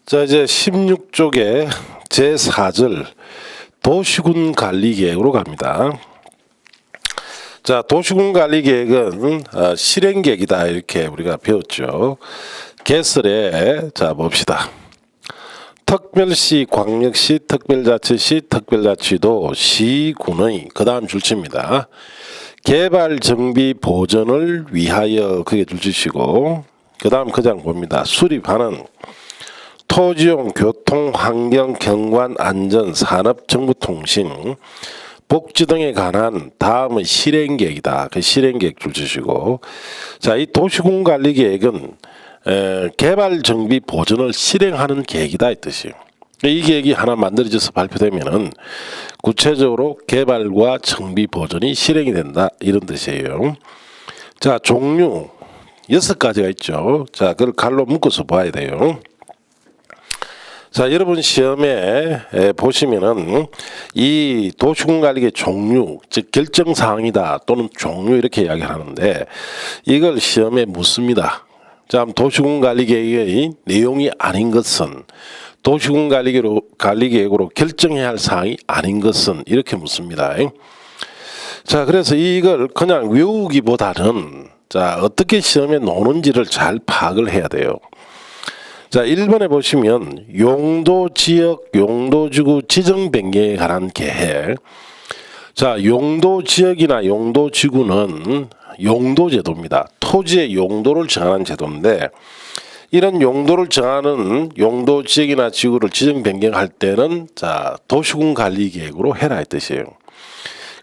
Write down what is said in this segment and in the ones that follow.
자, 이제 16쪽에 제4절 도시군 관리 계획으로 갑니다. 자, 도시군 관리 계획은 실행 계획이다 이렇게 우리가 배웠죠. 개설에 자 봅시다. 특별시, 광역시, 특별자치시, 특별자치도, 시군의 그 다음 줄치입니다. 개발, 정비, 보전을 위하여 그게 줄치시고 그 다음 그 장 봅니다. 수립하는 토지용, 교통, 환경, 경관, 안전, 산업, 정보통신, 복지 등에 관한 다음은 실행계획이다. 그 실행계획 줄치시고, 자, 이 도시군관리계획은 개발, 정비, 보전을 실행하는 계획이다 이 뜻이에요. 이 계획이 하나 만들어져서 발표되면은 구체적으로 개발과 정비, 보전이 실행이 된다 이런 뜻이에요. 자, 종류 6가지가 있죠. 자, 그걸 갈로 묶어서 봐야 돼요. 자, 여러분 시험에 보시면은 이 도시군관리계 종류, 즉 결정사항이다 또는 종류 이렇게 이야기하는데 이걸 시험에 묻습니다. 자, 도시군관리계획의 내용이 아닌 것은 도시군관리계획으로 결정해야 할 사항이 아닌 것은 이렇게 묻습니다. 자, 그래서 이걸 그냥 외우기보다는 자, 어떻게 시험에 나오는지를 잘 파악을 해야 돼요. 자, 1번에 보시면 용도 지역, 용도지구 지정 변경에 관한 계획. 자, 용도 지역이나 용도 지구는 용도 제도입니다. 토지의 용도를 정하는 제도인데 이런 용도를 정하는 용도 지역이나 지구를 지정 변경할 때는 자, 도시군 관리 계획으로 해라 이 뜻이에요.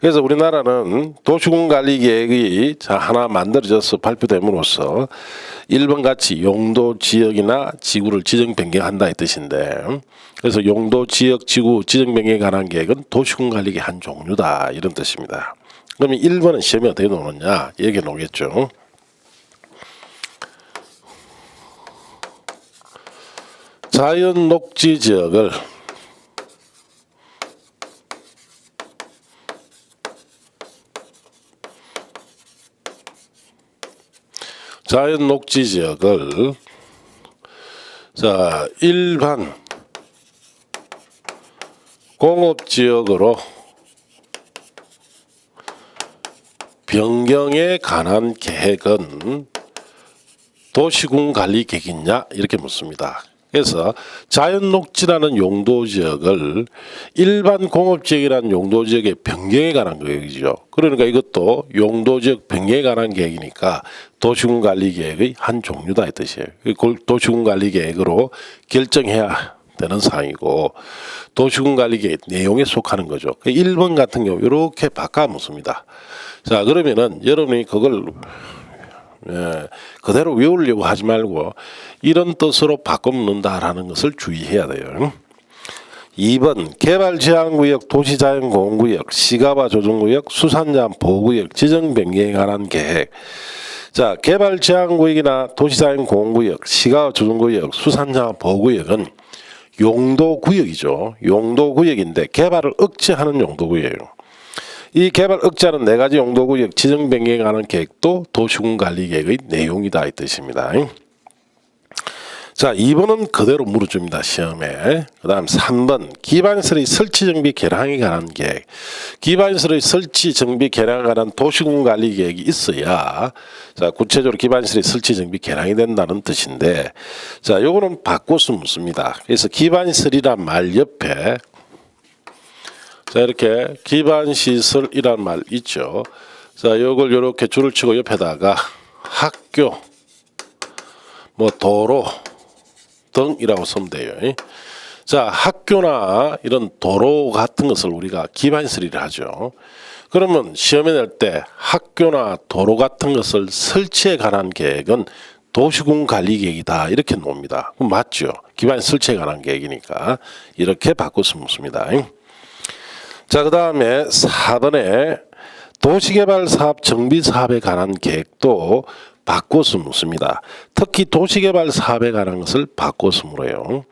그래서 우리나라는 도시군 관리 계획이 자, 하나 만들어져서 발표됨으로써 1번 같이 용도 지역이나 지구를 지정 변경한다 이 뜻인데 그래서 용도 지역 지구 지정 변경에 관한 계획은 도시군 관리의 한 종류다 이런 뜻입니다. 그러면 1번은 시험에 어떻게 나오느냐 얘기해 놓겠죠. 자연 녹지 지역을 자연 녹지 지역을 자, 일반 공업 지역으로 변경에 관한 계획은 도시군 관리 계획이냐 이렇게 묻습니다. 그래서 자연 녹지라는 용도 지역을 일반 공업 지역이라는 용도 지역의 변경에 관한 계획이죠. 그러니까 이것도 용도 지역 변경에 관한 계획이니까 도시군 관리 계획의 한 종류다 이 뜻이에요. 도시군 관리 계획으로 결정해야 되는 사항이고 도시군 관리 계획 내용에 속하는 거죠. 1번 같은 경우 이렇게 바꿔 묻습니다. 자, 그러면은 여러분이 그걸 그대로 외우려고 하지 말고 이런 뜻으로 바꿔 묻는다라는 것을 주의해야 돼요. 2번 개발제한구역, 도시자연공원구역, 시가와 조정구역, 수산자원 보호구역 지정 변경에 관한 계획. 자, 개발제한구역이나 도시자연공원구역, 시가와 조정구역, 수산자원 보호구역은 용도구역이죠. 용도구역인데 개발을 억제하는 용도구역이에요. 이 개발 억제하는 4가지 용도구역 지정 변경에 관한 계획도 도시군 관리 계획의 내용이다 이 뜻입니다. 자, 2번은 그대로 물어줍니다 시험에. 그 다음 3번 기반시설의 설치 정비 개량에 관한 계획. 기반시설의 설치 정비 개량에 관한 도시군 관리 계획이 있어야 자, 구체적으로 기반시설의 설치 정비 개량이 된다는 뜻인데 자, 요거는 바꿔서 묻습니다. 그래서 기반시설이란 말 옆에 자, 이렇게 기반시설이란 말 있죠. 자, 요걸 요렇게 줄을 치고 옆에다가 학교, 뭐 도로 등이라고 쓰면 돼요. 자, 학교나 이런 도로 같은 것을 우리가 기반시설이라 하죠. 그러면 시험에 낼 때 학교나 도로 같은 것을 설치에 관한 계획은 도시군 관리 계획이다 이렇게 놓습니다. 그럼 맞죠? 기반시설 설치에 관한 계획이니까 이렇게 바꿔서 묻습니다. 자, 그 다음에 4번에 도시개발사업 정비사업에 관한 계획도 바꿔서 묻습니다. 특히 도시개발사업에 관한 것을 바꿔서 물어요.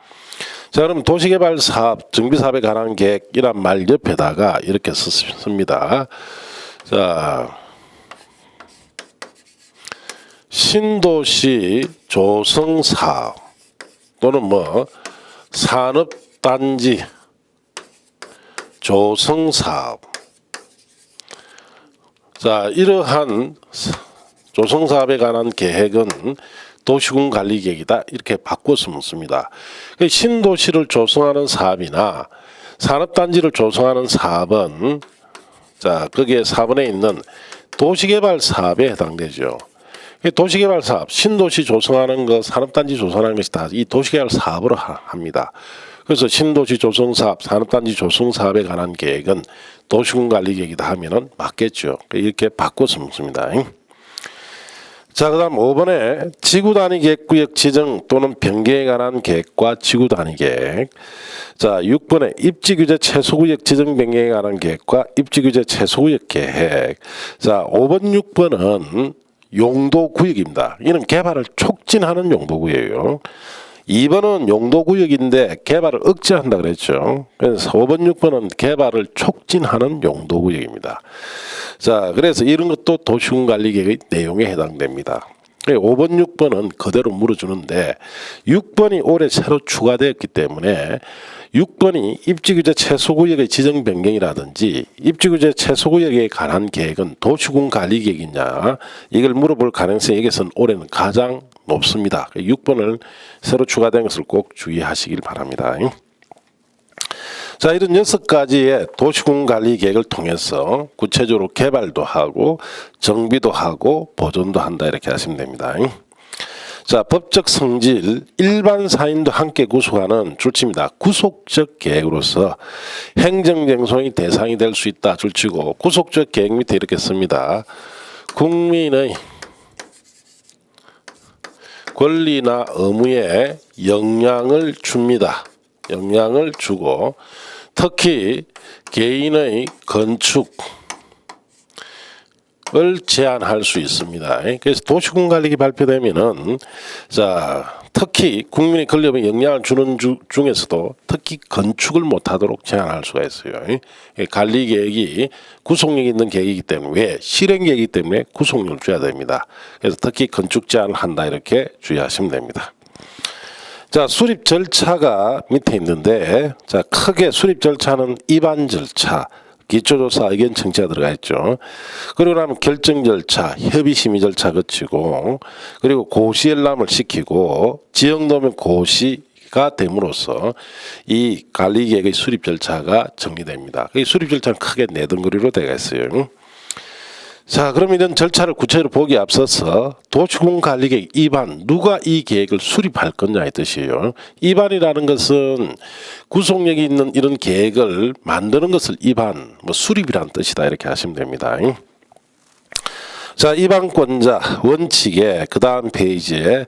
자, 그럼 도시개발사업 정비사업에 관한 계획이란 말 옆에다가 이렇게 씁니다. 자, 신도시 조성사업 또는 뭐 산업단지 조성사업. 자, 이러한 조성사업에 관한 계획은 도시군관리계획이다 이렇게 바꿔서 묻습니다. 신도시를 조성하는 사업이나 산업단지를 조성하는 사업은 자 거기에 4번에 있는 도시개발 사업에 해당되죠. 도시개발 사업, 신도시 조성하는 것, 산업단지 조성하는 것이 다 이 도시개발 사업으로 합니다. 그래서 신도시 조성 사업, 산업단지 조성 사업에 관한 계획은 도시군관리계획이다 하면은 맞겠죠. 이렇게 바꿔서 묻습니다. 자, 그다음 5번에 지구단위 계획구역 지정 또는 변경에 관한 계획과 지구단위 계획. 자, 6번에 입지규제 최소구역 지정 변경에 관한 계획과 입지규제 최소구역 계획. 자, 5번, 6번은 용도구역입니다. 이는 개발을 촉진하는 용도구역이에요. 2번은 용도구역인데 개발을 억제한다 그랬죠. 그래서 5번, 6번은 개발을 촉진하는 용도구역입니다. 자, 그래서 이런 것도 도시군관리계획의 내용에 해당됩니다. 5번, 6번은 그대로 물어주는데 6번이 올해 새로 추가되었기 때문에 6번이 입지규제 최소구역의 지정 변경이라든지 입지규제 최소구역에 관한 계획은 도시군관리계획이냐 이걸 물어볼 가능성이 여기서는 올해는 가장 높습니다. 6번을 새로 추가된 것을 꼭 주의하시길 바랍니다. 자, 이런 6가지의 도시군관리계획을 통해서 구체적으로 개발도 하고 정비도 하고 보존도 한다 이렇게 하시면 됩니다. 자, 법적 성질, 일반 사인도 함께 구속하는 줄치입니다. 구속적 계획으로서 행정쟁송의 대상이 될 수 있다 줄치고 구속적 계획 밑에 이렇게 씁니다. 국민의 권리나 의무에 영향을 줍니다. 영향을 주고 특히 개인의 건축을 제한할 수 있습니다. 그래서 도시군관리계획이 발표되면은 자 특히 국민의 권리에 영향을 주는 중에서도 특히 건축을 못하도록 제한할 수가 있어요. 관리계획이 구속력 있는 계획이기 때문에 왜 실행계획이기 때문에 구속력을 줘야 됩니다. 그래서 특히 건축 제한을 한다 이렇게 주의하시면 됩니다. 자, 수립 절차가 밑에 있는데 자 크게 수립 절차는 입안 절차, 기초조사 의견 청취가 들어가 있죠. 그리고 나면 결정 절차, 협의 심의 절차 거치고 그리고 고시 열람을 시키고 지역도면 고시가 됨으로써 이 관리계획의 수립 절차가 정리됩니다. 이 수립 절차는 크게 네 덩어리로 되어 있어요. 자, 그럼 이런 절차를 구체적으로 보기에 앞서서 도시군관리계획 입안, 누가 이 계획을 수립할 거냐의 뜻이에요. 입안이라는 것은 구속력이 있는 이런 계획을 만드는 것을 입안, 수립이라는 뜻이다 이렇게 하시면 됩니다. 자, 입안권자 원칙에 그 다음 페이지에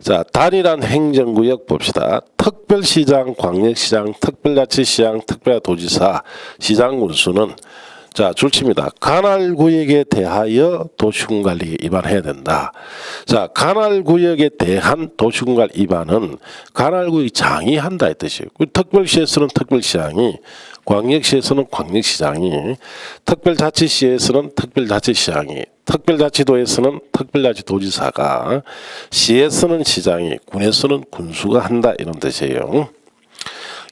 자 단일한 행정구역 봅시다. 특별시장, 광역시장, 특별자치시장, 특별도지사, 시장군수는 자, 줄칩니다. 관할구역에 대하여 도시군관리에 입안해야 된다. 자, 관할구역에 대한 도시군관리 입안은 관할구역 장이 한다 이 뜻이에요. 특별시에서는 특별시장이, 광역시에서는 광역시장이, 특별자치시에서는 특별자치시장이, 특별자치도에서는 특별자치도지사가, 시에서는 시장이, 군에서는 군수가 한다 이런 뜻이에요.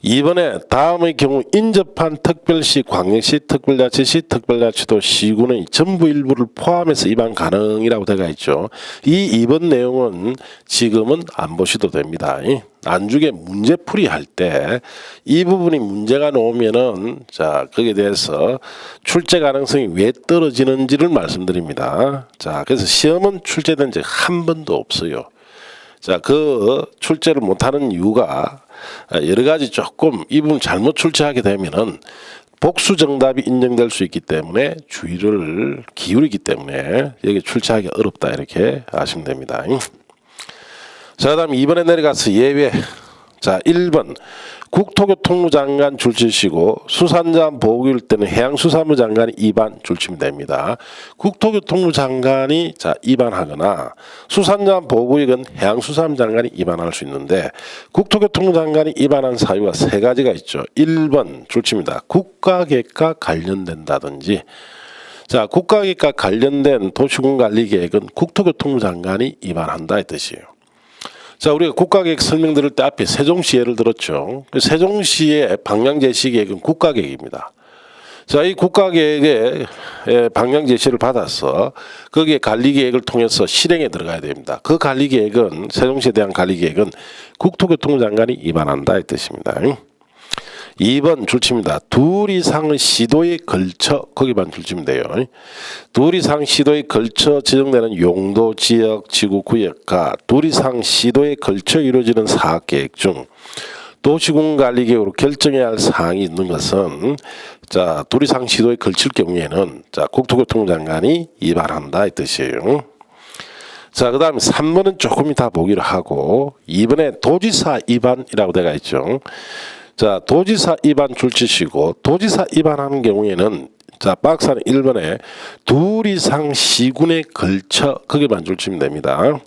이번에 다음의 경우 인접한 특별시, 광역시, 특별자치시, 특별자치도, 시군의 전부 일부를 포함해서 입안 가능이라고 되어 있죠. 이 2번 내용은 지금은 안 보셔도 됩니다. 안중에 문제풀이 할 때 이 부분이 문제가 나오면은 자 거기에 대해서 출제 가능성이 왜 떨어지는지를 말씀드립니다. 자 그래서 시험은 출제된 적 한 번도 없어요. 자, 그 출제를 못하는 이유가 여러 가지 조금 이 부분 잘못 출제하게 되면은 복수 정답이 인정될 수 있기 때문에 주의를 기울이기 때문에 여기 출제하기 어렵다 이렇게 아시면 됩니다. 자, 그다음 2번에 내려가서 예외. 자, 1번 국토교통부 장관 줄치시고 수산자원 보호구역일 때는 해양수산부 장관이 입안 줄치면 됩니다. 국토교통부 장관이 자 입안하거나 수산자원 보호구역은 해양수산부 장관이 입안할 수 있는데 국토교통부 장관이 입안한 사유가 3가지가 있죠. 1번 줄치입니다. 국가계획과 관련된다든지 자 국가계획과 관련된 도시군관리계획은 국토교통부 장관이 입안한다 이 뜻이에요. 자, 우리가 국가계획 설명 들을 때 앞에 세종시 예를 들었죠. 세종시의 방향 제시 계획은 국가계획입니다. 자, 이 국가계획의 방향 제시를 받아서 거기에 관리계획을 통해서 실행에 들어가야 됩니다. 그 관리계획은 세종시에 대한 관리계획은 국토교통부 장관이 입안한다 이 뜻입니다. 2번 줄칩니다. 둘 이상의 시도에 걸쳐 거기만 줄치면 돼요. 둘 이상 시도에 걸쳐 지정되는 용도, 지역, 지구, 구역과 둘 이상 시도에 걸쳐 이루어지는 사업계획 중 도시군관리계획으로 결정해야 할 사항이 있는 것은 자, 둘 이상 시도에 걸칠 경우에는 자, 국토교통부 장관이 입안한다 이 뜻이에요. 자, 그 다음에 3번은 조금 이따 보기로 하고 2번에 도지사 입안이라고 되어 있죠. 자, 도지사 입안 줄치시고 도지사 입안하는 경우에는 자, 박스는 1번에 둘 이상 시군에 걸쳐 거기만 줄치면 됩니다.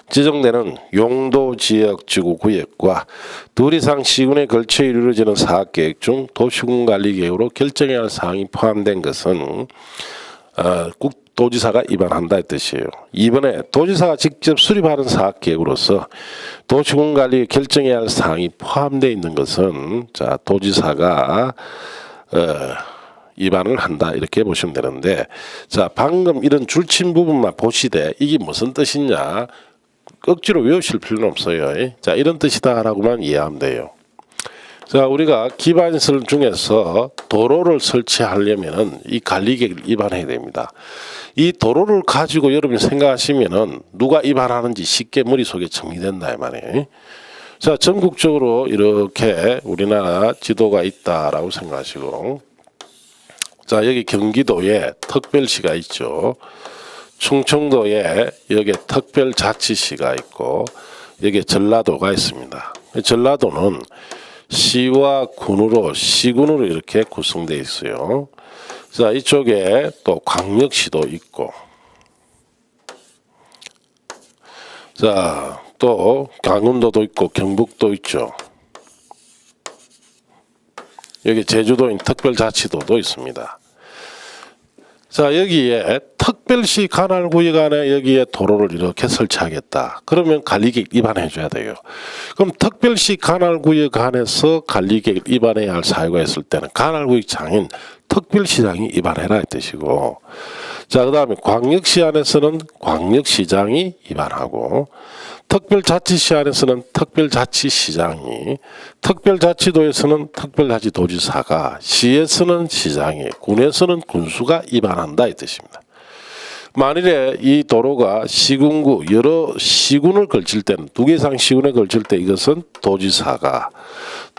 지정되는 용도, 지역, 지구, 구역과 둘 이상 시군에 걸쳐 이루어지는 사업계획 중 도시군관리계획으로 결정해야 할 사항이 포함된 것은 도지사가 입안한다 이 뜻이에요. 이번에 도지사가 직접 수립하는 사업계획으로서 도시군관리 결정해야 할 사항이 포함되어 있는 것은 자, 도지사가 입안을 한다 이렇게 보시면 되는데 자, 방금 이런 줄친 부분만 보시되 이게 무슨 뜻이냐 억지로 외우실 필요는 없어요. 자, 이런 뜻이다라고만 이해하면 돼요. 자, 우리가 기반시설 중에서 도로를 설치하려면은 이 관리계획을 입안해야 됩니다. 이 도로를 가지고 여러분이 생각하시면은 누가 입안하는지 쉽게 머릿속에 정리된다 이 말이에요. 자, 전국적으로 이렇게 우리나라 지도가 있다라고 생각하시고 자, 여기 경기도에 특별시가 있죠. 충청도에 여기 특별자치시가 있고 여기 전라도가 있습니다. 전라도는 시와 군으로 시군으로 이렇게 구성되어 있어요. 자, 이쪽에 또 광역시도 있고 자, 또 강원도도 있고 경북도 있죠. 여기 제주도인 특별자치도도 있습니다. 자, 여기에 특별시 관할구역 안에 여기에 도로를 이렇게 설치하겠다. 그러면 관리계획 입안해 줘야 돼요. 그럼 특별시 관할구역 안에서 관리계획 입안해야 할 사유가 있을 때는 관할구역장인 특별시장이 입안해라 이 뜻이고 자, 그 다음에 광역시 안에서는 광역시장이 입안하고 특별자치시 안에서는 특별자치시장이 특별자치도에서는 특별자치도지사가 시에서는 시장이 군에서는 군수가 입안한다 이 뜻입니다. 만일에 이 도로가 시군구 여러 시군을 걸칠 때는 두 개 이상 시군에 걸칠 때 이것은 도지사가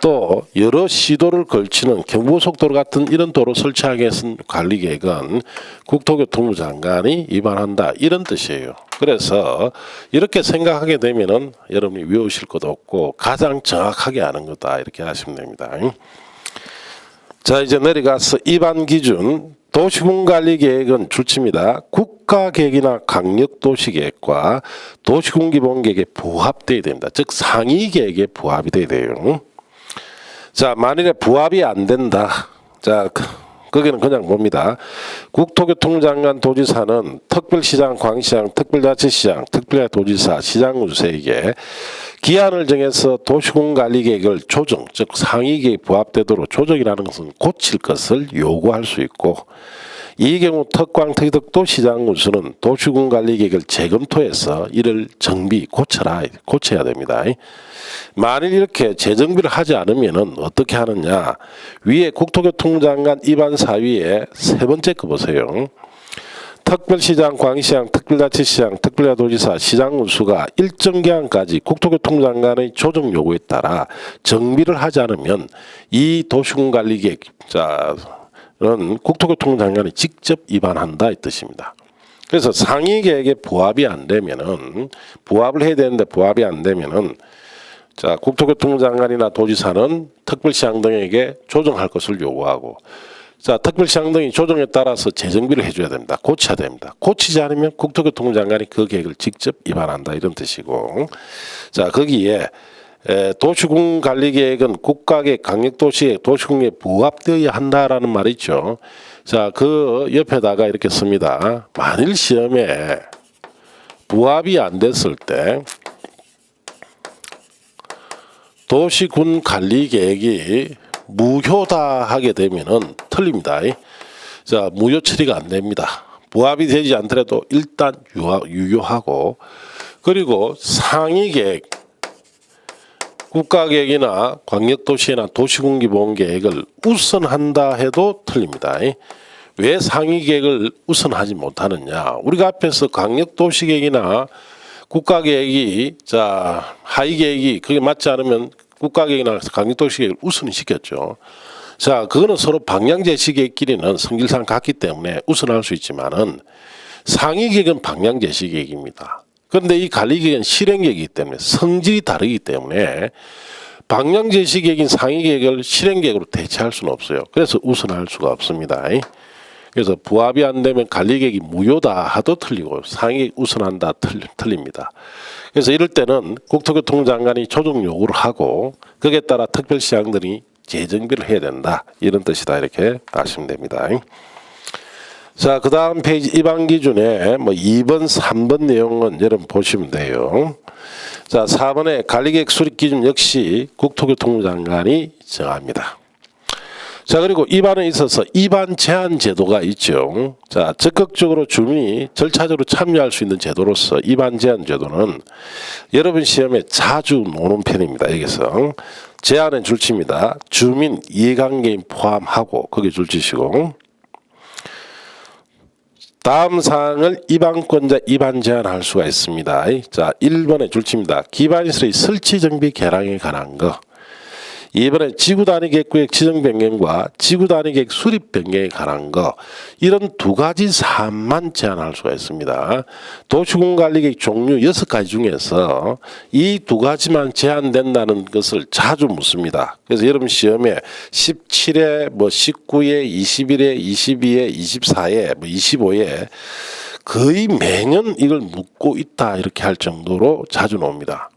또 여러 시도를 걸치는 경부고속도로 같은 이런 도로 설치하기 위해서는 관리계획은 국토교통부 장관이 입안한다 이런 뜻이에요. 그래서 이렇게 생각하게 되면은 여러분이 외우실 것도 없고 가장 정확하게 아는 거다 이렇게 하시면 됩니다. 자, 이제 내려가서 입안 기준 도시군관리계획은 줄칩니다. 국가계획이나 강력도시계획과 도시군기본계획에 부합되어야 됩니다. 즉 상위계획에 부합이 돼야 돼요. 자, 만일에 부합이 안 된다. 자, 거기는 그냥 봅니다. 국토교통부 장관 도지사는 특별시장, 광시장, 특별자치시장, 특별도지사, 시장군수에게 기한을 정해서 도시군관리계획을 조정, 즉 상위계획에 부합되도록 조정이라는 것은 고칠 것을 요구할 수 있고 이 경우 특광, 특특도 시장군수는 도시군관리계획을 재검토해서 이를 고쳐야 됩니다. 만일 이렇게 재정비를 하지 않으면은 어떻게 하느냐? 위에 국토교통부 장관 입안 사위에 세 번째 거 보세요. 특별시장, 광시장, 특별자치시장, 특별도지사, 시장군수가 일정 기한까지 국토교통부 장관의 조정 요구에 따라 정비를 하지 않으면 이 도시군관리계획 는 국토교통부 장관이 직접 입안한다 이 뜻입니다. 그래서 상위계획에 부합이 안 되면은 부합을 해야 되는데 부합이 안 되면은 자, 국토교통부 장관이나 도지사는 특별시장 등에게 조정할 것을 요구하고 자, 특별시장 등이 조정에 따라서 재정비를 해줘야 됩니다. 고쳐야 됩니다. 고치지 않으면 국토교통부 장관이 그 계획을 직접 입안한다 이런 뜻이고 자, 거기에 도시군관리계획은 국가계획, 강력도시계획, 도시군계획에 부합되어야 한다라는 말이 있죠. 자, 그 옆에다가 이렇게 씁니다. 만일 시험에 부합이 안 됐을 때 도시군 관리 계획이 무효다 하게 되면은 틀립니다. 자, 무효 처리가 안 됩니다. 부합이 되지 않더라도 일단 유효하고, 그리고 상위 계획, 국가계획이나 광역도시나 도시군기본계획을 우선한다 해도 틀립니다. 왜 상위 계획을 우선하지 못하느냐? 우리가 앞에서 광역도시계획이나 국가계획이 하위 계획이 그게 맞지 않으면 국가계획이나 광역도시계획을 우선을 시켰죠. 자, 그거는 서로 방향제시계획끼리는 성질상 같기 때문에 우선할 수 있지만은 상위 계획은 방향제시계획입니다. 그런데 이 관리계획은 실행계획이기 때문에 성질이 다르기 때문에 방향제시계획인 상위 계획을 실행계획으로 대체할 수는 없어요. 그래서 우선할 수가 없습니다. 그래서 부합이 안 되면 관리계획이 무효다 하도 틀리고 상위 우선한다 틀립니다. 그래서 이럴 때는 국토교통부 장관이 조정 요구를 하고 거기에 따라 특별시장들이 재정비를 해야 된다, 이런 뜻이다, 이렇게 아시면 됩니다. 자, 그 다음 페이지 입안 기준에 2번, 3번 내용은 여러분 보시면 돼요. 자, 4번에 관리계획 수립 기준 역시 국토교통부 장관이 정합니다. 자, 그리고 입안에 있어서 입안 제한 제도가 있죠. 자, 적극적으로 주민이 절차적으로 참여할 수 있는 제도로서 입안 제한 제도는 여러분 시험에 자주 나오는 편입니다. 여기서 제한의 줄치입니다. 주민 이해관계인 포함하고 거기 줄치시고, 다음 사항을 입안권자 입안 제한할 수가 있습니다. 자, 1번의 줄치입니다. 기반시설의 설치 정비 개량에 관한 거. 2번에 지구단위 계획구역 지정 변경과 지구단위 계획 수립 변경에 관한 거, 이런 두 가지 사안만 제한할 수가 있습니다. 도시군관리계획 종류 6가지 중에서 이 두 가지만 제한된다는 것을 자주 묻습니다. 그래서 여러분 시험에 17회, 19회, 21회, 22회, 24회, 25회 거의 매년 이걸 묻고 있다, 이렇게 할 정도로 자주 나옵니다.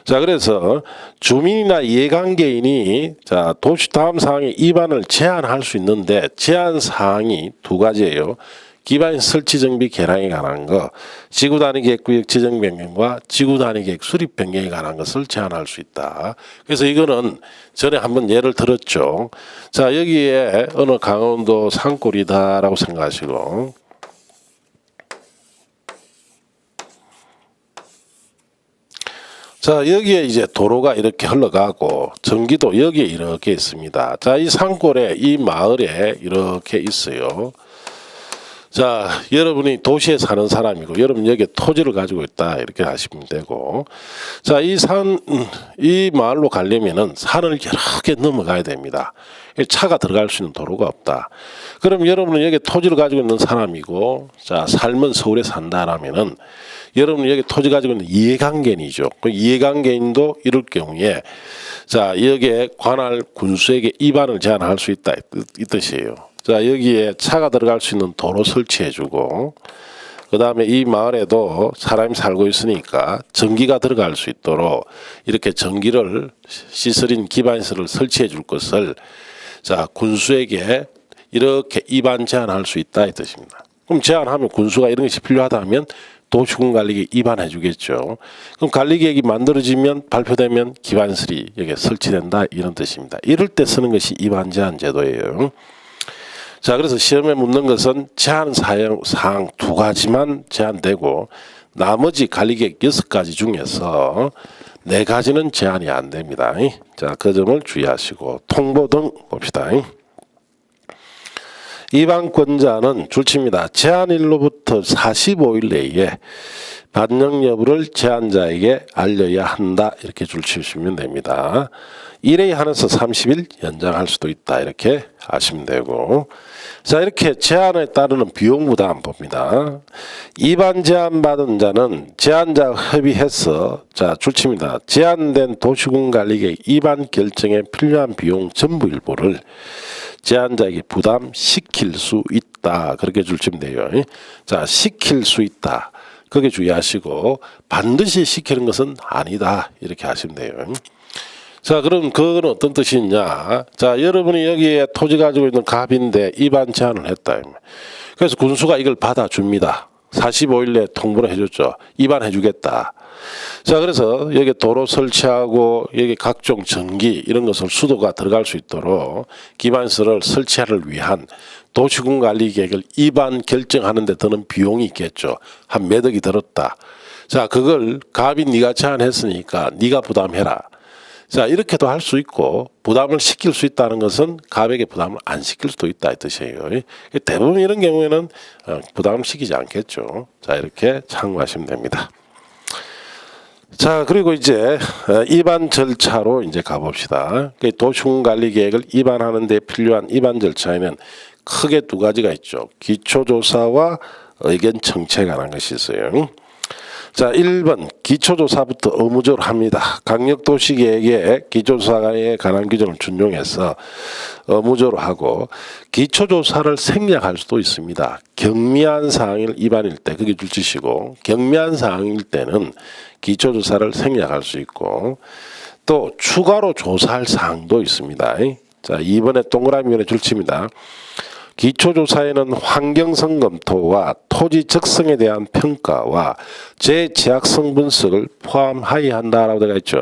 자, 그래서 주민이나 이해관계인이 도시 다음 사항에 입안을 제한할 수 있는데 제한 사항이 두 가지예요. 기반 설치 정비 개량에 관한 거, 지구단위 계획구역 지정 변경과 지구단위 계획 수립 변경에 관한 것을 제한할 수 있다. 그래서 이거는 전에 한번 예를 들었죠. 자, 여기에 어느 강원도 산골이다라고 생각하시고, 자, 여기에 이제 도로가 이렇게 흘러가고 전기도 여기에 이렇게 있습니다. 자, 이 산골에 이 마을에 이렇게 있어요. 자, 여러분이 도시에 사는 사람이고 여러분 여기에 토지를 가지고 있다, 이렇게 하시면 되고, 자, 이 마을로 가려면은 산을 여러 개 넘어가야 됩니다. 차가 들어갈 수 있는 도로가 없다. 그럼 여러분은 여기 토지를 가지고 있는 사람이고, 자, 삶은 서울에 산다라면은 여러분은 여기 토지 가지고 있는 이해관계인이죠. 그 이해관계인도 이럴 경우에 자, 여기에 관할 군수에게 입안을 제한할 수 있다, 이 뜻이에요. 자, 여기에 차가 들어갈 수 있는 도로 설치해주고, 그 다음에 이 마을에도 사람이 살고 있으니까 전기가 들어갈 수 있도록 이렇게 전기를 시설인 기반시설을 설치해 줄 것을 자, 군수에게 이렇게 입안 제한할 수 있다, 이 뜻입니다. 그럼 제한하면 군수가 이런 것이 필요하다면 도시군관리계획 입안해 주겠죠. 그럼 관리계획이 만들어지면 발표되면 기반시설이 여기에 설치된다, 이런 뜻입니다. 이럴 때 쓰는 것이 입안 제한 제도예요. 자, 그래서 시험에 묻는 것은 제한 사항 두 가지만 제한되고 나머지 관리계획 6가지 중에서 4가지는 제한이 안 됩니다. 자, 그 점을 주의하시고 통보 등 봅시다. 입안권자는 줄칩니다. 제한일로부터 45일 내에 반영 여부를 제한자에게 알려야 한다, 이렇게 줄치시면 됩니다. 1회에 한해서 30일 연장할 수도 있다, 이렇게 아시면 되고, 자, 이렇게 제한에 따르는 비용 부담 봅니다. 입안 제한 받은 자는 제한자 협의해서 자, 줄칩니다. 제한된 도시군관리계획 입안 결정에 필요한 비용 전부 일부를 제한자에게 부담시킬 수 있다, 그렇게 줄치면 돼요. 자, 시킬 수 있다, 그게 주의하시고 반드시 시키는 것은 아니다, 이렇게 하시면 돼요. 자, 그럼 그건 어떤 뜻이냐? 자, 여러분이 여기에 토지 가지고 있는 갑인데 입안 제한을 했다. 그래서 군수가 이걸 받아줍니다. 45일 내에 통보를 해줬죠. 입안해주겠다. 자, 그래서 여기 도로 설치하고 여기 각종 전기 이런 것을 수도가 들어갈 수 있도록 기반시설을 설치를 위한 도시군 관리 계획을 입안 결정하는 데 드는 비용이 있겠죠. 한 몇 억이 들었다. 자, 그걸 갑이 네가 제안했으니까 네가 부담해라. 자, 이렇게도 할 수 있고 부담을 시킬 수 있다는 것은 갑에게 부담을 안 시킬 수도 있다 이 뜻이에요. 대부분 이런 경우에는 부담을 시키지 않겠죠. 자, 이렇게 참고하시면 됩니다. 자, 그리고 이제 입안 절차로 이제 가봅시다. 도시군 관리 계획을 입안하는 데 필요한 입안 절차에는 크게 두 가지가 있죠. 기초조사와 의견 청취에 관한 것이 있어요. 자, 1번 기초조사부터 의무적으로 합니다. 강력도시계획의 기초조사에 관한 규정을 준용해서 의무적으로 하고 기초조사를 생략할 수도 있습니다. 경미한 사항일 입안일 때 그게 줄지시고 경미한 사항일 때는 기초조사를 생략할 수 있고 또 추가로 조사할 사항도 있습니다. 자, 2번에 동그라미 위에 줄칩니다. 기초조사에는 환경성 검토와 토지 적성에 대한 평가와 재제약성 분석을 포함하여야 한다라고 되어 있죠.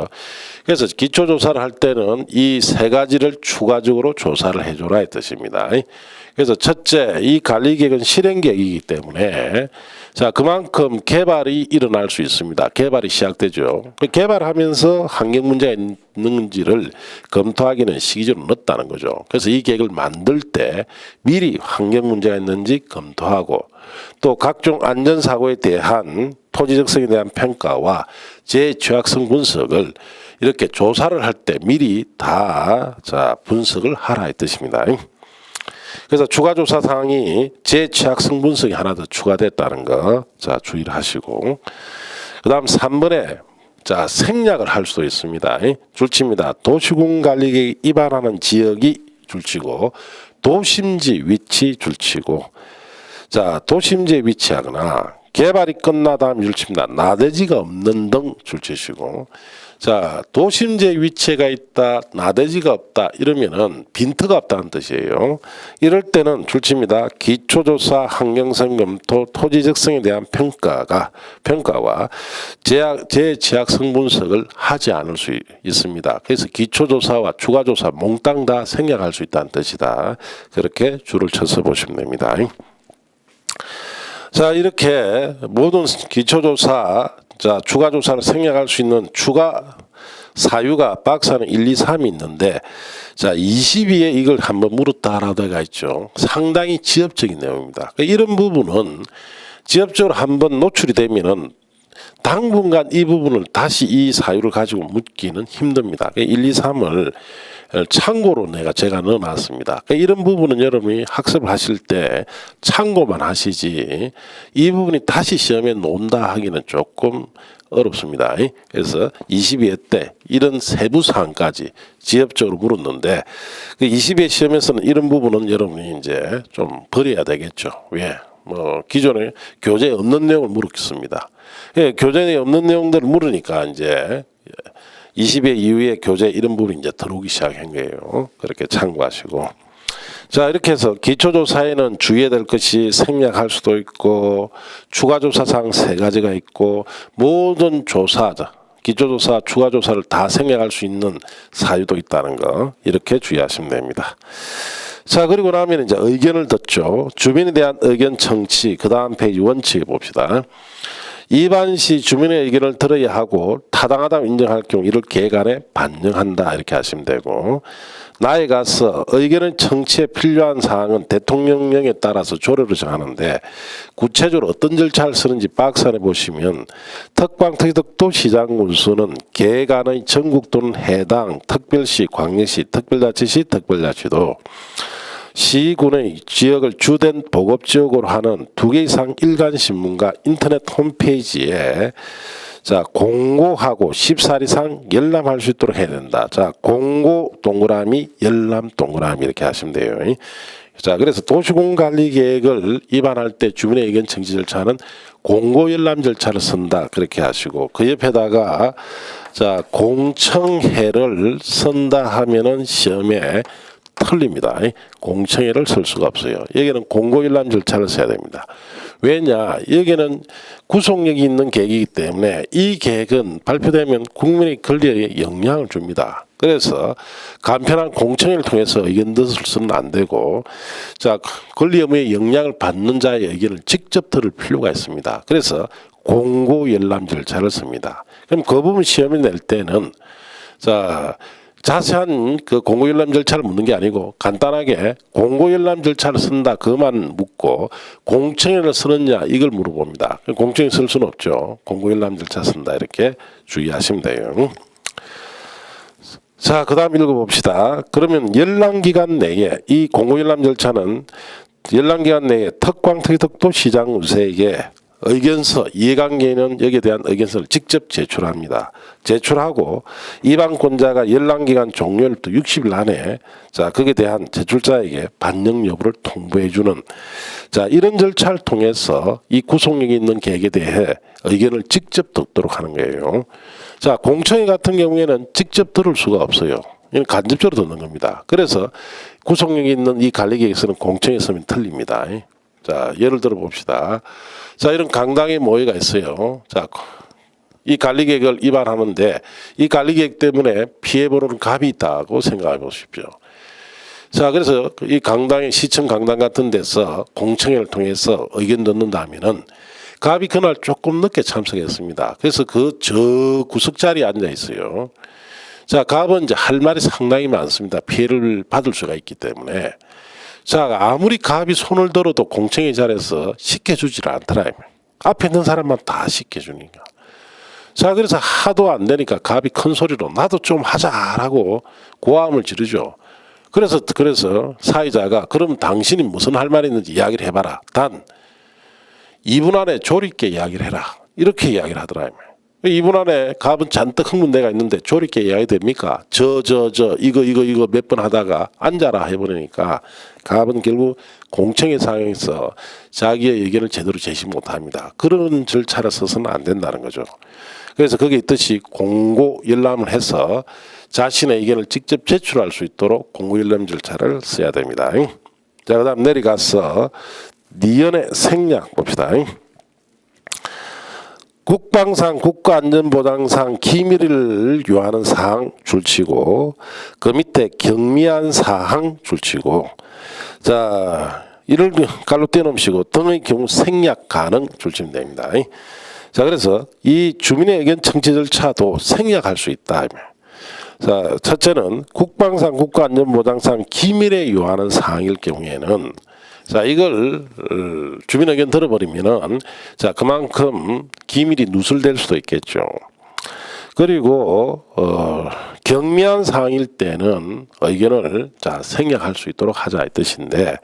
그래서 기초조사를 할 때는 이 세 가지를 추가적으로 조사를 해줘라 의 뜻입니다. 그래서 첫째, 이 관리계획은 실행계획이기 때문에 자, 그만큼 개발이 일어날 수 있습니다. 개발이 시작되죠. 개발하면서 환경 문제가 있는지를 검토하기는 시기적으로 늦다는 거죠. 그래서 이 계획을 만들 때 미리 환경 문제가 있는지 검토하고 또 각종 안전사고에 대한 토지 적성에 대한 평가와 재취약성 분석을 이렇게 조사를 할 때 미리 다 자, 분석을 하라 이 뜻입니다. 그래서 추가 조사 사항이 재취약성 분석이 하나 더 추가됐다는 거, 자, 주의를 하시고, 그다음 3번에 자, 생략을 할 수도 있습니다. 줄칩니다. 도시군 관리계획 입안하는 지역이 줄치고 도심지 위치 줄치고, 자, 도심지에 위치하거나 개발이 끝나다 하면 줄칩니다. 나대지가 없는 등 줄치시고, 자, 도심지에 위치가 있다, 나대지가 없다 이러면은 빈트가 없다는 뜻이에요. 이럴 때는 줄칩니다. 기초조사, 환경성 검토, 토지 적성에 대한 평가와 재제약성 분석을 하지 않을 수 있습니다. 그래서 기초조사와 추가조사 몽땅 다 생략할 수 있다는 뜻이다. 그렇게 줄을 쳐서 보시면 됩니다. 자, 이렇게 모든 기초조사, 자, 추가조사를 생략할 수 있는 추가 사유가 박스는 1, 2, 3이 있는데, 자, 22에 이걸 한번 물었다라고 되어 있죠. 상당히 지엽적인 내용입니다. 이런 부분은 지엽적으로 한번 노출이 되면은 당분간 이 부분을 다시 이 사유를 가지고 묻기는 힘듭니다. 1, 2, 3을 참고로 제가 넣어놨습니다. 이런 부분은 여러분이 학습을 하실 때 참고만 하시지 이 부분이 다시 시험에 논다 하기는 조금 어렵습니다. 그래서 22회 때 이런 세부 사항까지 지엽적으로 물었는데 22회 시험에서는 이런 부분은 여러분이 이제 좀 버려야 되겠죠. 왜? 기존에 교재에 없는 내용을 물었습니다. 교재에 없는 내용들을 물으니까 이제 20회 이후에 교재 이런 부분이 이제 들어오기 시작한 거예요. 그렇게 참고하시고. 자, 이렇게 해서 기초조사에는 주의해야 될 것이 생략할 수도 있고 추가조사사항 3가지가 있고 모든 조사, 기초조사, 추가조사를 다 생략할 수 있는 사유도 있다는 거 이렇게 주의하시면 됩니다. 자, 그리고 나면 이제 의견을 듣죠. 주민에 대한 의견 청취, 그 다음 페이지 원칙 봅시다. 입안 시 주민의 의견을 들어야 하고 타당하다고 인정할 경우 이를 계획안에 반영한다 이렇게 하시면 되고 나아가서 의견의 청취에 필요한 사항은 대통령령에 따라서 조례로 정하는데 구체적으로 어떤 절차를 쓰는지 박스 안에 보시면 특광특위특도 시장군수는 계획안의 전국 또는 해당 특별시, 광역시, 특별자치시, 특별자치도 시군의 지역을 주된 보급지역으로 하는 2개 이상 일간신문과 인터넷 홈페이지에 자, 공고하고 14일 이상 열람할 수 있도록 해야 된다. 자, 공고 동그라미, 열람 동그라미 이렇게 하시면 돼요. 자, 그래서 도시군관리계획을 입안할 때 주민의 의견 청취 절차는 공고 열람 절차를 쓴다. 그렇게 하시고 그 옆에다가 자, 공청회를 쓴다 하면은 시험에 틀립니다. 공청회를 쓸 수가 없어요. 여기는 공고일람 절차를 써야 됩니다. 왜냐? 여기는 구속력이 있는 계획이기 때문에 이 계획은 발표되면 국민의 권리에 영향을 줍니다. 그래서 간편한 공청회를 통해서 의견 듣서는 안 되고, 자, 권리 의무에 영향을 받는 자의 의견을 직접 들을 필요가 있습니다. 그래서 공고열람 절차를 씁니다. 그럼 그 부분 시험을 낼 때는 자, 자세한 그 공고열람 절차를 묻는 게 아니고 간단하게 공고열람 절차를 쓴다 그만 묻고 공청회를 쓰느냐 이걸 물어봅니다. 공청회 쓸 수는 없죠. 공고열람 절차 쓴다 이렇게 주의하시면 돼요. 자, 그 다음 읽어봅시다. 그러면 열람기간 내에 이 공고열람 절차는 열람기간 내에 특광특위특도 시장 우세에게 의견서, 이해관계인은 여기에 대한 의견서를 직접 제출합니다. 제출하고 이방권자가 열람기간 종료일부터 60일 안에 자, 거기에 대한 제출자에게 반영 여부를 통보해주는 자, 이런 절차를 통해서 이 구속력이 있는 계획에 대해 의견을 직접 듣도록 하는 거예요. 자, 공청회 같은 경우에는 직접 들을 수가 없어요. 이건 간접적으로 듣는 겁니다. 그래서 구속력이 있는 이 관리계획서는 공청회 쓰면 틀립니다. 자, 예를 들어 봅시다. 자, 이런 강당의 모의가 있어요. 자, 이 관리계획을 위반하는데 이 관리계획 때문에 피해보는 갑이 있다고 생각해 보십시오. 자, 그래서 이 강당의 시청 강당 같은 데서 공청회를 통해서 의견 듣는다면은 갑이 그날 조금 늦게 참석했습니다. 그래서 그 저 구석 자리에 앉아 있어요. 자, 갑은 이제 할 말이 상당히 많습니다. 피해를 받을 수가 있기 때문에. 자, 아무리 갑이 손을 들어도 공청회 자리에서 시켜주질 않더라. 앞에 있는 사람만 다 시켜주니까. 자, 그래서 하도 안 되니까 갑이 큰 소리로 나도 좀 하자라고 고함을 지르죠. 그래서 사회자가 그럼 당신이 무슨 할 말이 있는지 이야기를 해봐라. 단 2분 안에 조리 있게 이야기를 해라. 이렇게 이야기를 하더라. 2분 안에 갑은 잔뜩 흥분대가 있는데 조리 있게 이야기 됩니까? 이거 몇 번 하다가 앉아라 해버리니까 갑은 결국 공청회 상황에서 자기의 의견을 제대로 제시 못합니다. 그런 절차를 써서는 안 된다는 거죠. 그래서 거기에 있듯이 공고열람을 해서 자신의 의견을 직접 제출할 수 있도록 공고열람 절차를 써야 됩니다. 자, 그 다음 내려가서 니은의 생략 봅시다. 국방상 국가안전보장상 기밀을 요하는 사항 줄치고 그 밑에 경미한 사항 줄치고 자, 이를 갈로 떼놓으시고 등의 경우 생략 가능 줄치면 됩니다. 자, 그래서 이 주민의 의견 청취 절차도 생략할 수 있다. 자, 첫째는 국방상 국가안전보장상 기밀에 요하는 사항일 경우에는 자, 이걸 주민 의견 들어버리면은 자, 그만큼 기밀이 누설될 수도 있겠죠. 그리고 경미한 사항일 때는 의견을 자, 생략할 수 있도록 하자 이 뜻인데